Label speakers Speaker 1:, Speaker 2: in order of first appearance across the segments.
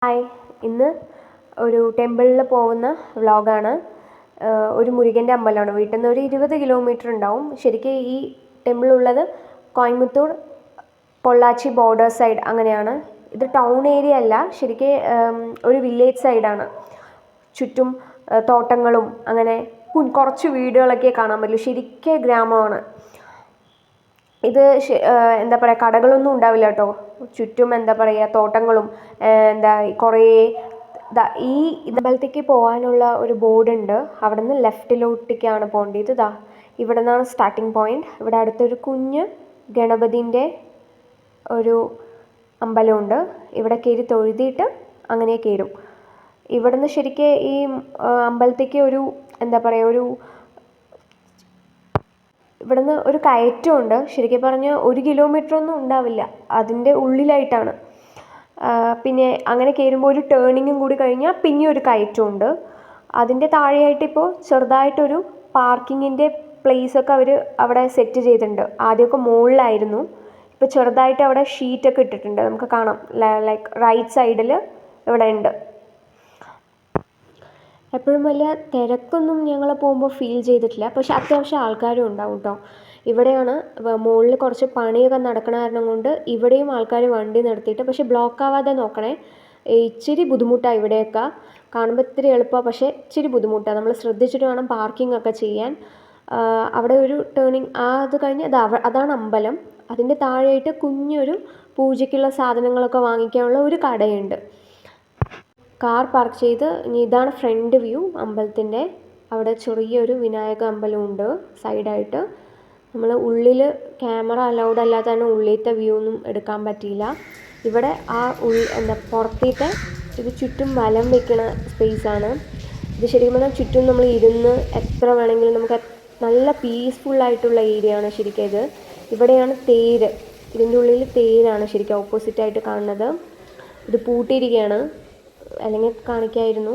Speaker 1: Hi, ഇന്ന് ഒരു ടെമ്പിളിൽ പോകുന്ന വ്ളോഗാണ്. ഒരു മുരുകൻ്റെ അമ്പലമാണ്. വീട്ടിൽ നിന്ന് ഒരു 20 കിലോമീറ്റർ ഉണ്ടാവും. ശരിക്കും ഈ ടെമ്പിൾ ഉള്ളത് കോയമ്പത്തൂർ പൊള്ളാച്ചി ബോർഡർ സൈഡ് അങ്ങനെയാണ്. ഇത് ടൗൺ ഏരിയ അല്ല, ശരിക്കും ഒരു വില്ലേജ് സൈഡാണ്. ചുറ്റും തോട്ടങ്ങളും അങ്ങനെ കുറച്ച് വീടുകളൊക്കെ കാണാൻ പറ്റുള്ളൂ. ശരിക്കും ഗ്രാമമാണ്. ഇത് എന്താ പറയുക, കടകളൊന്നും ഉണ്ടാവില്ല കേട്ടോ. ചുറ്റും എന്താ പറയുക, തോട്ടങ്ങളും കുറേ ഈ അമ്പലത്തേക്ക് പോകാനുള്ള ഒരു ബോർഡുണ്ട്. അവിടെ നിന്ന് ലെഫ്റ്റിലോട്ടേക്കാണ് പോകേണ്ടത്. ഇവിടെ നിന്നാണ് സ്റ്റാർട്ടിങ് പോയിന്റ്. ഇവിടെ അടുത്തൊരു കുഞ്ഞ് ഗണപതിൻ്റെ ഒരു അമ്പലമുണ്ട്. ഇവിടെ കയറി തൊഴുതിയിട്ട് അങ്ങനെ കയറും. ഇവിടെ നിന്ന് ശരിക്കും ഈ അമ്പലത്തേക്ക് ഒരു എന്താ പറയുക, ഇവിടുന്ന് ഒരു കയറ്റമുണ്ട്. ശരിക്കും പറഞ്ഞാൽ 1 കിലോമീറ്റർ ഒന്നും ഉണ്ടാവില്ല, അതിൻ്റെ ഉള്ളിലായിട്ടാണ്. പിന്നെ അങ്ങനെ കയറുമ്പോൾ ഒരു ടേണിങ്ങും കൂടി കഴിഞ്ഞാൽ പിന്നെ ഒരു കയറ്റമുണ്ട്. അതിൻ്റെ താഴെയായിട്ട് ഇപ്പോൾ ചെറുതായിട്ടൊരു പാർക്കിങ്ങിൻ്റെ പ്ലേസൊക്കെ അവർ അവിടെ സെറ്റ് ചെയ്തിട്ടുണ്ട്. ആദ്യമൊക്കെ മുകളിലായിരുന്നു, ഇപ്പോൾ ചെറുതായിട്ട് അവിടെ ഷീറ്റൊക്കെ ഇട്ടിട്ടുണ്ട്. നമുക്ക് കാണാം, ലൈക്ക് റൈറ്റ് സൈഡിൽ ഇവിടെ ഉണ്ട്. എപ്പോഴും വലിയ തിരക്കൊന്നും ഞങ്ങൾ പോകുമ്പോൾ ഫീൽ ചെയ്തിട്ടില്ല, പക്ഷെ അത്യാവശ്യം ആൾക്കാരും ഉണ്ടാവും കേട്ടോ. ഇവിടെയാണ് മുകളിൽ കുറച്ച് പണിയൊക്കെ നടക്കണ കാരണം കൊണ്ട് ഇവിടെയും ആൾക്കാർ വണ്ടി നിർത്തിയിട്ട്, പക്ഷെ ബ്ലോക്ക് ആവാതെ നോക്കണേ. ഇച്ചിരി ബുദ്ധിമുട്ടാണ് ഇവിടെയൊക്കെ. കാണുമ്പോൾ ഇത്തിരി എളുപ്പമാണ്, പക്ഷേ ഇച്ചിരി ബുദ്ധിമുട്ടാണ്. നമ്മൾ ശ്രദ്ധിച്ചിട്ട് വേണം പാർക്കിംഗ് ഒക്കെ ചെയ്യാൻ. അവിടെ ഒരു ടേണിങ്, അത് കഴിഞ്ഞ് അതാണ് അമ്പലം. അതിൻ്റെ താഴെയായിട്ട് കുഞ്ഞൊരു പൂജയ്ക്കുള്ള സാധനങ്ങളൊക്കെ വാങ്ങിക്കാനുള്ള ഒരു കടയുണ്ട്. കാർ പാർക്ക് ചെയ്ത് ഇതാണ് ഫ്രണ്ട് വ്യൂ അമ്പലത്തിൻ്റെ. അവിടെ ചെറിയൊരു വിനായക അമ്പലമുണ്ട് സൈഡായിട്ട്. നമ്മൾ ഉള്ളിൽ ക്യാമറ അലൗഡ് അല്ലാത്തതാണ്, ഉള്ളിലത്തെ വ്യൂ ഒന്നും എടുക്കാൻ പറ്റിയില്ല. ഇവിടെ പുറത്തേത്തെ ഇത് ചുറ്റും വലം വെക്കണ സ്പേസാണ്. ഇത് ശരിക്കും പറഞ്ഞാൽ ചുറ്റും നമ്മൾ ഇരുന്ന് എത്ര വേണമെങ്കിലും നമുക്ക് നല്ല പീസ്ഫുള്ളായിട്ടുള്ള ഏരിയ ആണ് ശരിക്കും ഇത്. ഇവിടെയാണ് തേര്. ഇതിൻ്റെ ഉള്ളിൽ തേരാണ് ശരിക്കും ഓപ്പോസിറ്റായിട്ട് കാണുന്നത്. ഇത് പൂട്ടിയിരിക്കുകയാണ്, അല്ലെങ്കിൽ കാണിക്കായിരുന്നു.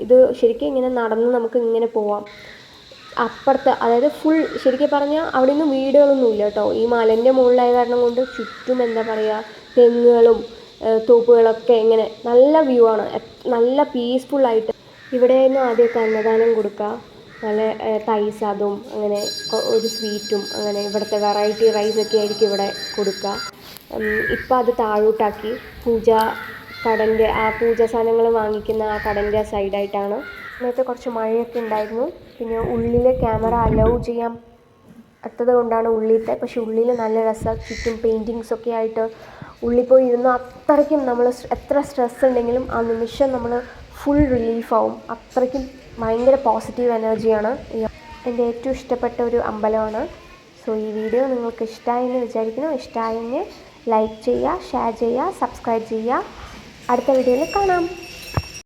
Speaker 1: ഇത് ശരിക്കും ഇങ്ങനെ നടന്ന് നമുക്ക് ഇങ്ങനെ പോവാം. അപ്പുറത്ത് അതായത് ഫുൾ ശരിക്കും പറഞ്ഞാൽ അവിടെ നിന്ന് വീടുകളൊന്നുമില്ല കേട്ടോ. ഈ മലേൻ്റെ മുകളിലായ കാരണം കൊണ്ട് ചുറ്റും എന്താ പറയുക, തെങ്ങുകളും തോപ്പുകളൊക്കെ ഇങ്ങനെ നല്ല വ്യൂ ആണ്. നല്ല പീസ്ഫുള്ളായിട്ട്. ഇവിടെയായിരുന്നു ആദ്യമൊക്കെ അന്നദാനം കൊടുക്കുക. നല്ല തൈസ്, അതും അങ്ങനെ ഒരു സ്വീറ്റും, അങ്ങനെ ഇവിടുത്തെ വെറൈറ്റി റൈസൊക്കെ ആയിരിക്കും ഇവിടെ കൊടുക്കുക. ഇപ്പം അത് താഴോട്ടാക്കി. കടൻ്റെ ആ പൂജാ സാധനങ്ങൾ വാങ്ങിക്കുന്ന ആ കടൻ്റെ സൈഡായിട്ടാണ്. നേരത്തെ കുറച്ച് മഴയൊക്കെ ഉണ്ടായിരുന്നു. പിന്നെ ഉള്ളിൽ ക്യാമറ അലൗ ചെയ്യാൻ പറ്റാത്തത് കൊണ്ടാണ് ഉള്ളിലത്തെ. പക്ഷെ ഉള്ളിൽ നല്ല രസം. ചുറ്റും പെയിൻറ്റിങ്സൊക്കെ ആയിട്ട് ഉള്ളിൽ പോയി ഇരുന്ന് അത്രയ്ക്കും നമ്മൾ എത്ര സ്ട്രെസ് ഉണ്ടെങ്കിലും ആ നിമിഷം നമ്മൾ ഫുൾ റിലീഫാവും. അത്രയ്ക്കും ഭയങ്കര പോസിറ്റീവ് എനർജിയാണ്. എൻ്റെ ഏറ്റവും ഇഷ്ടപ്പെട്ട ഒരു അമ്പലമാണ്. സോ ഈ വീഡിയോ നിങ്ങൾക്ക് ഇഷ്ടമായെന്ന് വിചാരിക്കുന്നു. ഇഷ്ടമായെങ്കിൽ ലൈക്ക് ചെയ്യുക, ഷെയർ ചെയ്യുക, സബ്സ്ക്രൈബ് ചെയ്യുക. അടുത്ത വീഡിയോയിൽ കാണാം.